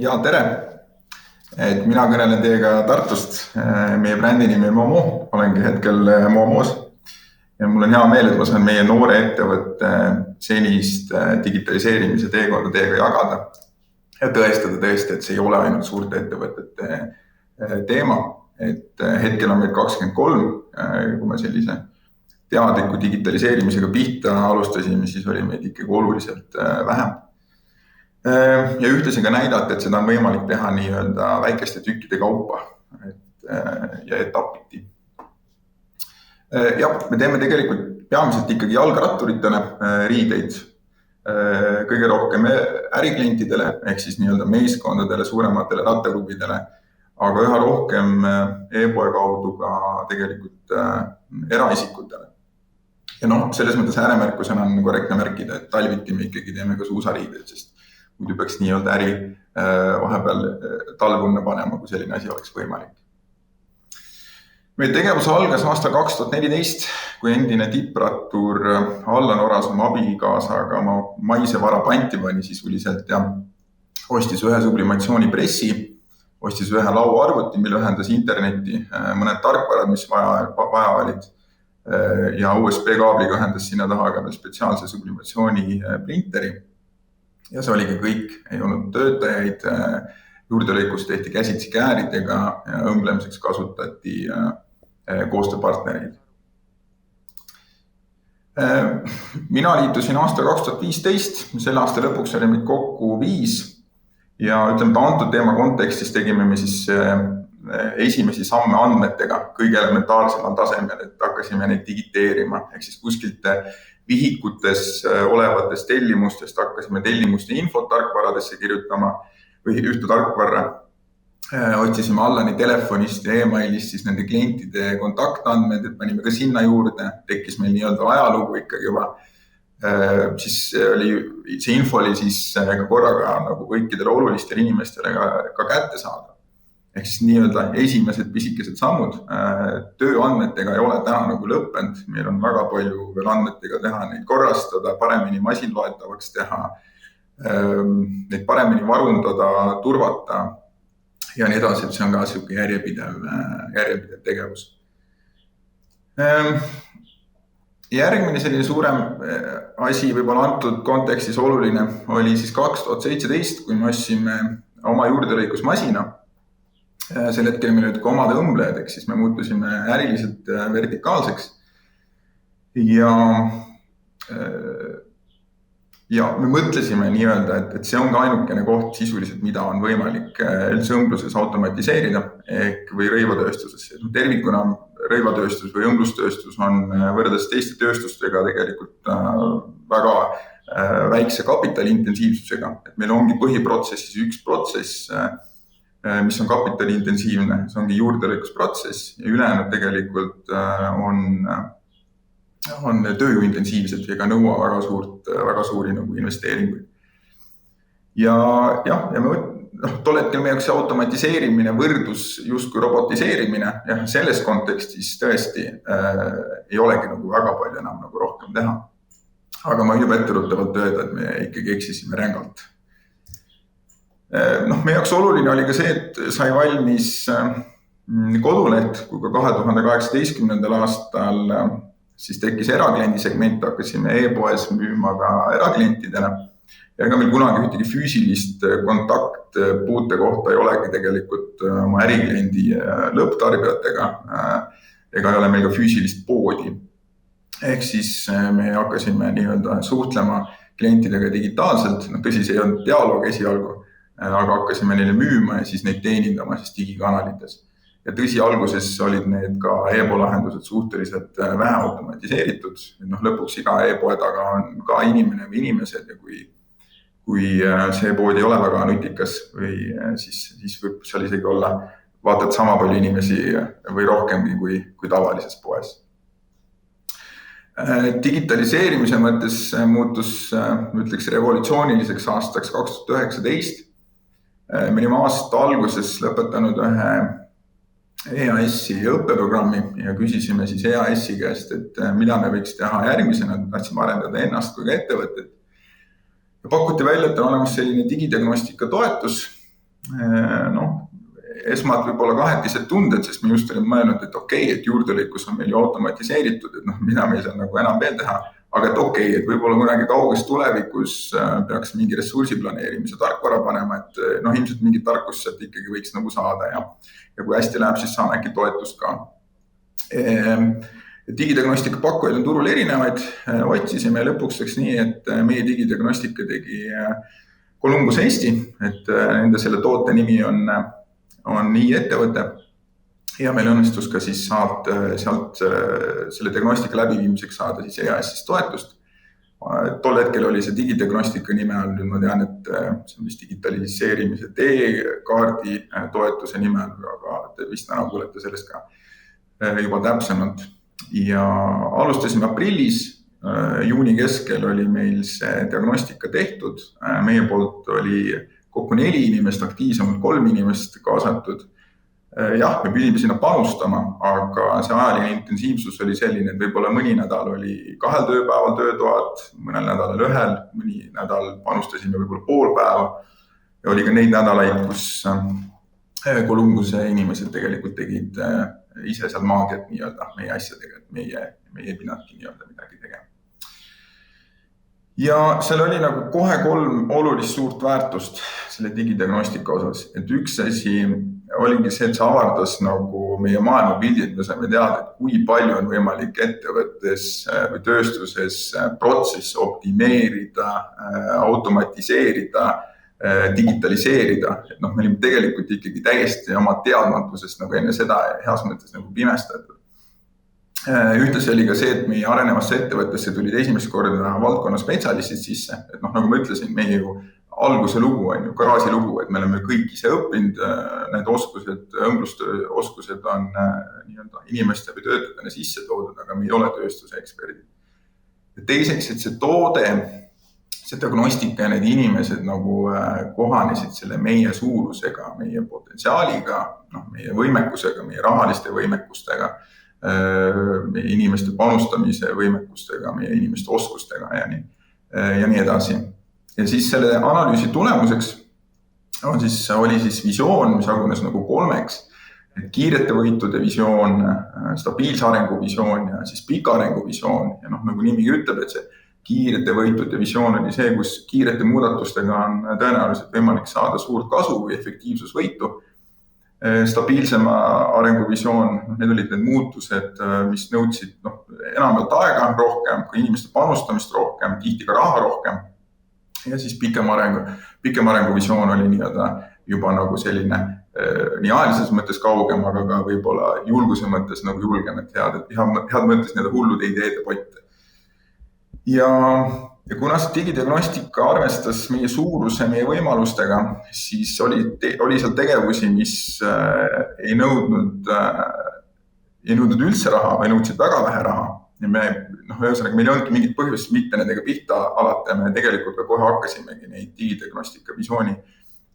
Ja tere! Et mina kõnelen teiega Tartust. Meie brändi nimi on Momo. Olengi hetkel Momos. Ja mul on hea meel, et ma saan meie noore ettevõtte senist digitaliseerimise teekonda teiega jagada. Ja tõestada tõesti, et see ei ole ainult suurte ettevõtete teema. Et hetkel on meil 23, kui me sellise teadliku digitaliseerimisega pihta alustasime, siis oli meid ikkagi oluliselt vähem. Ja ühtlasi ka näidata, et seda on võimalik teha nii-öelda väikeste tükkide kaupa ja etapiti. Ja, me teeme tegelikult peamiselt ikkagi jalgratturitele riideid, kõige rohkem äriklientidele, ehk siis nii-öelda meeskondadele, suurematele rattaklubidele, aga üha rohkem e-poe kaudu ka tegelikult eraisikutele. Ja selles mõttes ääremärkusena on korrektne märkida, et talviti me ikkagi teeme ka suusariideid, sest muidu peaks nii-öelda äri vahepeal talvunna panema, kui selline asi oleks võimalik. Meie tegevus algas aastal 2014, kui endine tipprattur Allan Oras oma abikaasaga oma maise vara panti pani sisuliselt ja ostis ühe sublimatsioonipressi, ostis ühe lauaarvuti, mille ühendas interneti, mõned tarkvarad, mis vaja olid, ja USB-kaabliga ühendas sinna taha ka spetsiaalse sublimatsiooni printeri. Ja see oligi kõik, ei olnud töötajaid, juurdelõikus tehti käsitsi kääridega ja õmblemiseks kasutati koostööpartnereid. Mina liitusin aasta 2015, selle aasta lõpuks oli meid kokku 5 ja ütleme, et antud teema kontekstis tegime me siis esimesi samme andmetega kõige elementaarsemal tasemel, et hakkasime neid digiteerima, ehk siis kuskilt vihikutes olevatest tellimustest hakkasime tellimuste infot tarkvaradesse kirjutama või ühte tarkvarra. Otsisime Allani telefonist ja e-mailist siis nende klientide kontaktandmed, et panime ka sinna juurde, tekkis meil nii-öelda ajalugu ikkagi juba. Siis see info oli siis korraga nagu kõikidele olulistele inimestele ka kätte saada. Ehk siis nii-öelda esimesed pisikesed sammud tööandmetega ei ole täna nagu lõppenud. Meil on väga palju veel andmetega teha, neid korrastada, paremini masinloetavaks teha, neid paremini varundada, turvata ja nii edasi, et see on ka selline järjepidev tegevus. Järgmine selline suurem asi võib-olla antud kontekstis oluline oli siis 2017, kui me ostsime oma juurdelõikus masina. Sel hetkel meil olid ka omad õmblejad, ehk siis me muutusime äriliselt vertikaalseks ja me mõtlesime nii-öelda, et see on ka ainukene koht sisuliselt, mida on võimalik üldse õmbluses automatiseerida või rõivatööstuses. Tervikuna rõivatööstus või õmblustööstus on võrreldes teiste tööstustega tegelikult väga väikse kapitaliintensiivsusega. Et meil ongi põhiprotsessis üks protsess, mis on kapitaliintensiivne, see ongi juurdelõikusprotsess ja ülejäänud tegelikult on tööjuintensiivsed ega nõua väga suuri nagu investeeringuid. Ja tol hetkel meie jaoks automatiseerimine võrdus justkui robotiseerimine ja selles kontekstis tõesti ei olegi nagu väga palju enam nagu rohkem teha. Aga ma juba etteruttavalt öelda, et me ikkagi eksisime rängalt. Meie jaoks oluline oli ka see, et sai valmis koduleht, kui ka 2018. Aastal siis tekkis erakliendi segment, hakkasime e-poes müüma ka eraklientidele. Ja ega meil kunagi ühtegi füüsilist kontaktpuute kohta ei olegi tegelikult oma ärikliendi lõpptarbijatega, ega ei ole meil ka füüsilist poodi. Ehk siis me hakkasime nii-öelda suhtlema klientidega digitaalselt, tõsi, see ei olnud dialoog esialgu, aga hakkasime neile müüma ja siis neid teenindama siis digikanalites. Ja tõsi, alguses olid need ka e-poe lahendused suhteliselt vähe automatiseeritud. Lõpuks iga e-poe taga on ka inimene või inimesed ja kui see pood ei ole väga nutikas või siis võib seal isegi olla vaatad sama palju inimesi või rohkemgi kui tavalises poes. Digitaliseerimise mõttes muutus, ütleks, revolutsiooniliseks aastaks 2019. Me olime aasta alguses lõpetanud ühe EAS-i õppeprogrammi ja küsisime siis EAS-i käest, et mida me võiks teha järgmisena, tahtsime arendada ennast kui ka ettevõtet. Ja pakuti välja, et on olemas selline digidiagnostika toetus, noh, esmalt võib-olla kahetised tunded, sest me just olime mõelnud, et okei, et juurdelõikus on meil ju automatiseeritud, et noh, mida me ei saa nagu enam veel teha, aga et okei, et võib-olla kunagi kauges tulevikus peaks mingi ressursi planeerimise tarkvara panema, et noh, ilmselt mingit tarkust sealt ikkagi võiks nagu saada ja kui hästi läheb, siis saame äkki toetust ka. Digidiagnostika pakkujaid on turul erinevaid, otsisime lõpuks läks nii, et meie digidiagnostika tegi Columbus Eesti, et nende selle toote nimi on nii ettevõte ja meil õnnestus ka siis sealt selle diagnostika läbiviimiseks saada siis EAS-ist toetust. Tol hetkel oli see digidiagnostika nime all, nüüd ma tean, et see on vist digitaliseerimise teekaardi toetuse nime all, aga te vist täna kuulete sellest ka juba täpsemalt. Ja alustasime aprillis, juuni keskel oli meil see diagnostika tehtud, meie poolt oli kokku 4 inimest, aktiivsemalt 3 inimest kaasatud. Jah, me pidime sinna panustama, aga see ajaline intensiivsus oli selline, et võib-olla mõni nädal oli 2 tööpäeval töötoad, mõnel nädalal 1, mõni nädal panustasime võib-olla pool päeva ja oli ka neid nädalaid, kus Columbuse inimesed tegelikult tegid ise seal maagiat nii-öelda meie asjadega, et meie ei pidnudki nii-öelda midagi tegema. Ja seal oli nagu kohe 3 olulist suurt väärtust selle digidiagnostika osas, et üks asi oligi see, et see avardas nagu meie maailmapildid, me saime teada, et kui palju on võimalik ettevõttes või tööstuses protsess optimeerida, automatiseerida, digitaliseerida, et noh, me olime tegelikult ikkagi täiesti oma teadmatusest nagu enne seda heas mõttes nagu pimestatud. Ühtlasi oli ka see, et meie arenevasse ettevõttesse tulid esimest korda valdkonna spetsialistid sisse, et noh, nagu ma ütlesin, meie ju alguse lugu on ju garaaži lugu, et me oleme kõik ise õppinud, need oskused, õmblustöö oskused on nii-öelda inimeste või töötajatena sisse toodud, aga me ei ole tööstuse eksperdid. Teiseks, et see toode, see diagnostika ja need inimesed nagu kohanesid selle meie suurusega, meie potentsiaaliga, meie võimekusega, meie rahaliste võimekustega, meie inimeste panustamise võimekustega, meie inimeste oskustega ja nii edasi. Ja siis selle analüüsi tulemuseks oli siis visioon, mis jagunes nagu 3, et kiirete võitude visioon, stabiilse arengu visioon ja siis pika arengu visioon. Ja noh, nagu nimigi ütleb, et see kiirete võitude visioon oli see, kus kiirete muudatustega on tõenäoliselt võimalik saada suurt kasu või efektiivsusvõitu. Stabiilsema arenguvisioon, need olid need muutused, mis nõudsid enamalt aega rohkem, kui inimeste panustamist rohkem, tihti ka raha rohkem. Ja siis pikem arenguvisioon oli nii-öelda juba nagu selline nii ajalises mõttes kaugem, aga ka võib-olla julguse mõttes nagu julgem, et head mõttes need hullud ideede potte. Ja kuna see digidiagnostika arvestas meie suuruse, meie võimalustega, siis oli seal tegevusi, mis ei nõudnud üldse raha või nõudsid väga vähe raha. Ja ühesõnaga, meil ei olnud mingit põhjust mitte nendega pihta alata ja me tegelikult ka kohe hakkasimegi neid digidiagnostika visiooni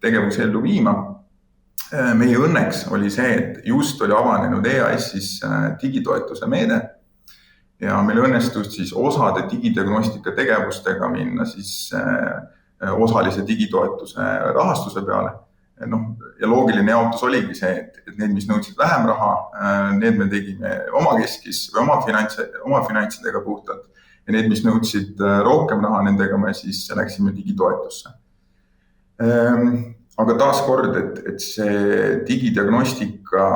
tegevusi ellu viima. Meie õnneks oli see, et just oli avanenud EAS-is digitoetuse meede ja meil õnnestus siis osade digidiagnostika tegevustega minna siis osalise digitoetuse rahastuse peale. Ja loogiline jaotus oligi see, et need, mis nõudsid vähem raha, need me tegime omakeskis või oma finantsidega puhtalt ja need, mis nõudsid rohkem raha, nendega me siis läksime digitoetusse. Aga taas kord, et see digidiagnostika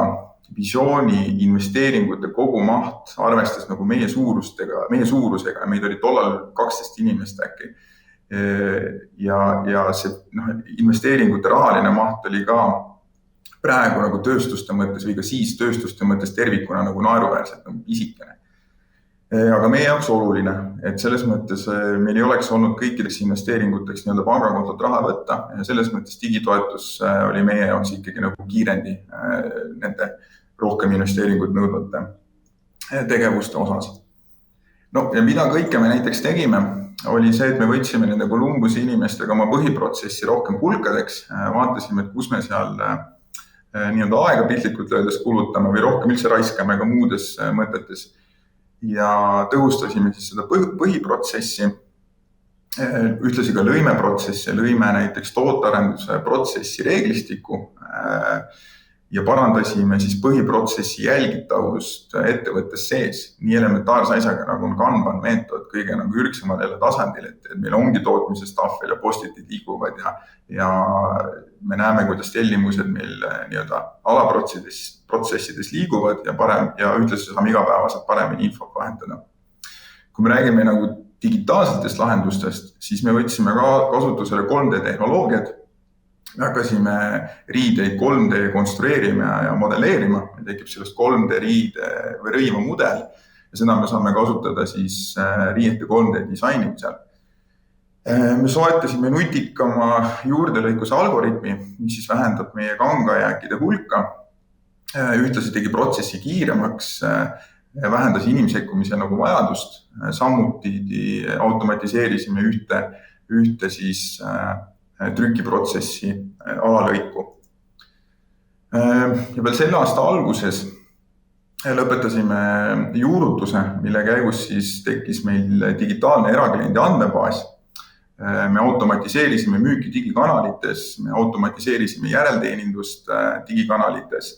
visiooni investeeringute kogumaht arvestas nagu meie suurusega, meid oli tollal 12 inimest äkki. Ja see investeeringute rahaline maht oli ka praegu nagu tööstuste mõttes või ka siis tööstuste mõttes tervikuna nagu naeruväärselt nagu pisikene. Aga meie jaoks oluline, et selles mõttes meil ei oleks olnud kõikideks investeeringuteks nii-öelda pangakontot raha võtta ja selles mõttes digitoetus oli meie jaoks ikkagi nagu kiirendi nende rohkem investeeringut nõudvate tegevuste osas. Ja mida kõike me näiteks tegime, oli see, et me võtsime nende Columbuse inimestega oma põhiprotsessi rohkem pulkadeks, vaatasime, et kus me seal nii-öelda aega piltlikult öeldes kulutame või rohkem üldse raiskame ka muudes mõtetes ja tõhustasime siis seda põhiprotsessi Ühtlasi ka lõimeprotsessi, lõime näiteks tootearenduse protsessi reeglistiku ja parandasime siis põhiprotsessi jälgitavust ettevõttes sees. Nii elementaarse asjaga nagu on Kanban meetod kõige nagu ürgsemal tasandil, et meil ongi tootmises tahvel ja postitid liiguvad ja me näeme, kuidas tellimused meil nii-öelda alaprotsessides liiguvad ja ühtlasi saame igapäevaselt paremini infot vahendada. Kui me räägime nagu digitaalsetest lahendustest, siis me võtsime kasutusele 3D tehnoloogiad. Me hakkasime riideid 3D konstrueerima ja modelleerima. Meil tekib sellest 3D riide või rõiva mudel ja seda me saame kasutada siis riiete 3D disainimisel. Me soetasime nutikama juurdelõikuse algoritmi, mis siis vähendab meie kangajääkide hulka. Ühtlasi tegi protsessi kiiremaks, vähendas inimsekkumise nagu vajadust, samuti automatiseerisime ühte siis trükiprotsessi alalõiku. Ja veel selle aasta alguses lõpetasime juurutuse, mille käigus siis tekkis meil digitaalne erakliendi andmebaas. Me automatiseerisime müüki digikanalites, me automatiseerisime järelteenindust digikanalites.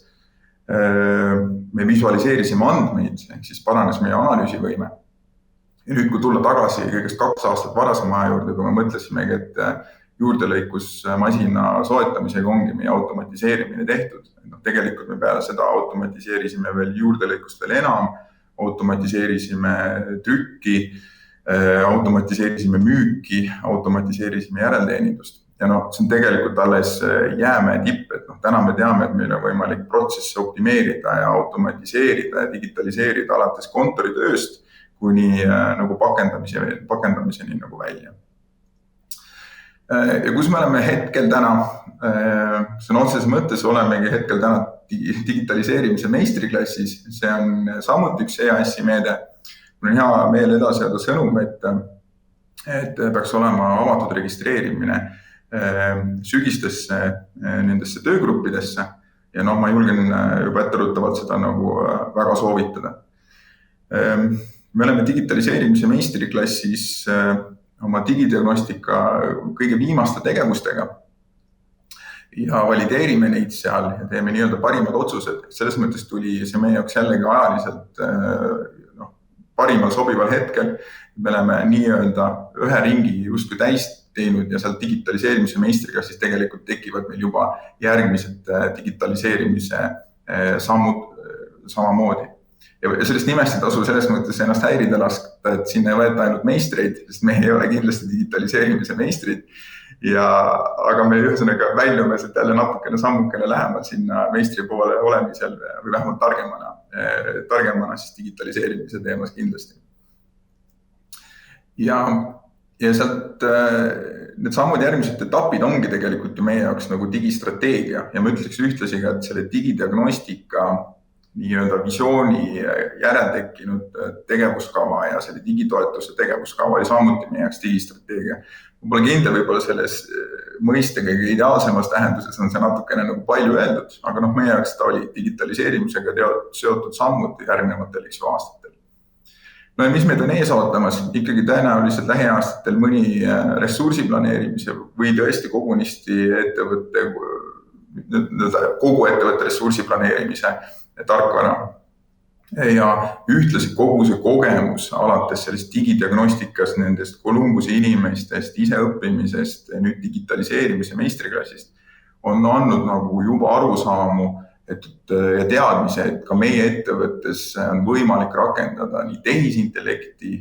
Me visualiseerisime andmeid, ehk siis paranes meie analüüsivõime. Ja nüüd, kui tulla tagasi kõigest 2 aastat varasema aja juurde, kui me mõtlesimegi, et juurdelõikus masina soetamisega ongi meie automatiseerimine tehtud. Tegelikult me peale seda automatiseerisime veel juurdelõikust veel enam, automatiseerisime trükki, automatiseerisime müüki, automatiseerisime järelteenindust. Ja see on tegelikult alles jäämäe tipp, et täna me teame, et meil on võimalik protsessi optimeerida ja automatiseerida ja digitaliseerida alates kontoritööst kuni nagu pakendamiseni nagu välja. Ja kus me oleme hetkel täna, see on otseses mõttes olemegi hetkel täna digitaliseerimise meistriklassis, see on samuti üks EAS-i meede. Mul on hea meel edasi öelda sõnum, et peaks olema avatud registreerimine sügistesse nendesse töögruppidesse ja ma julgen juba etteruttavalt seda nagu väga soovitada. Me oleme digitaliseerimise meistriklassis oma digidiagnostika kõige viimaste tegevustega ja valideerime neid seal ja teeme nii-öelda parimad otsused. Selles mõttes tuli see meie jaoks jällegi ajaliselt parimal sobival hetkel. Me oleme nii-öelda ühe ringi justkui täis teinud ja sealt digitaliseerimise meistriga siis tegelikult tekivad meil juba järgmised digitaliseerimise sammud samamoodi. Ja sellest nimest ei tasu selles mõttes ennast häirida laskta, et sinna ei võeta ainult meistreid, sest me ei ole kindlasti digitaliseerimise meistrid. Aga me ühesõnaga väljume sealt jälle natukene sammukene lähemal sinna meistri poole olemisel või vähemalt targemana siis digitaliseerimise teemas kindlasti. Ja sealt need sammud järgmised etapid ongi tegelikult ju meie jaoks nagu digistrateegia ja ma ütleks ühtlasi ka, et selle digidiagnostika nii-öelda visiooni järeltekkinud tegevuskava ja selle digitoetuse tegevuskava oli samuti meie jaoks digistrateegia. Ma pole kindel võib-olla selles mõistega ideaalsemas tähenduses on see natukene nagu palju öeldud, aga meie jaoks ta oli digitaliseerimisega seotud sammud järgnevatel aastatel. Ja mis meid on ees ootamas, ikkagi tõenäoliselt lähiaastatel mõni ressursiplaneerimise või tõesti kogunisti kogu ettevõtte ressursiplaneerimise tarkvara. Ja ühtlasi kogu see kogemus alates sellest digidiagnostikast, nendest Columbuse inimestest, iseõppimisest, nüüd digitaliseerimise meistriklassist on andnud nagu juba arusaamu ja teadmise, et ka meie ettevõttes on võimalik rakendada nii tehisintellekti,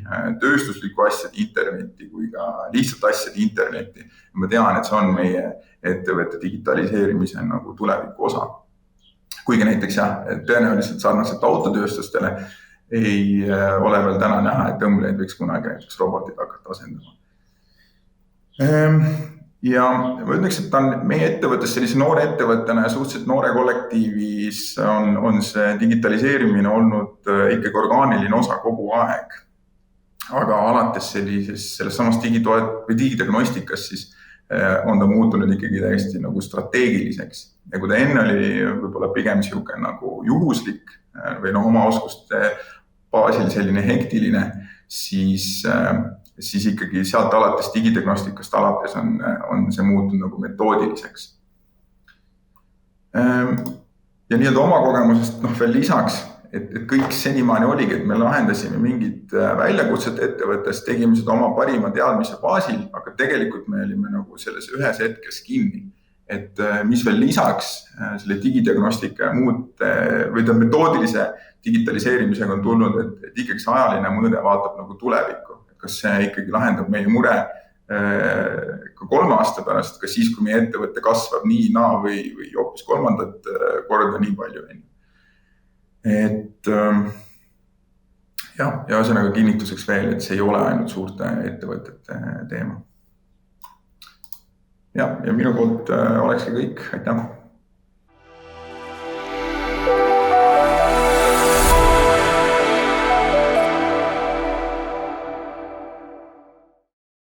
tööstuslikku asjade internetti kui ka lihtsalt asjade internetti. Ja ma tean, et see on meie ettevõtte digitaliseerimise nagu tuleviku osa. Kuigi näiteks tõenäoliselt sarnaselt autotööstustele ei ole veel täna näha, et tõmbleid võiks kunagi näiteks robotid hakata asendama. Ja ma ütleks, et meie ettevõttes sellise noore ettevõttena ja suhteliselt noore kollektiivis on see digitaliseerimine olnud ikkagi orgaaniline osa kogu aeg. Aga alates selles samas digidiagnostikas siis on ta muutunud ikkagi täiesti nagu strateegiliseks. Ja kui ta enne oli võib-olla pigem sihuke nagu juhuslik või oma oskuste baasil selline hektiline, siis siis ikkagi sealt alates digidiagnostikast alates on see muutunud nagu metoodiliseks. Ja nii-öelda oma kogemusest veel lisaks, et kõik senimaani oligi, et me lahendasime mingit väljakutset ettevõttes, tegime seda oma parima teadmise baasil, aga tegelikult me olime nagu selles ühes hetkes kinni. Et mis veel lisaks selle digidiagnostika ja muud või ta metoodilise digitaliseerimisega on tulnud, et ikkagi see ajaline mõõde vaatab nagu tulevikku. Kas see ikkagi lahendab meie mure ka 3 aasta pärast, ka siis, kui meie ettevõtte kasvab nii või hoopis 3. korda nii palju. Et ja ühesõnaga kinnituseks veel, et see ei ole ainult suurte ettevõtete teema. Ja minu poolt olekski kõik. Aitäh!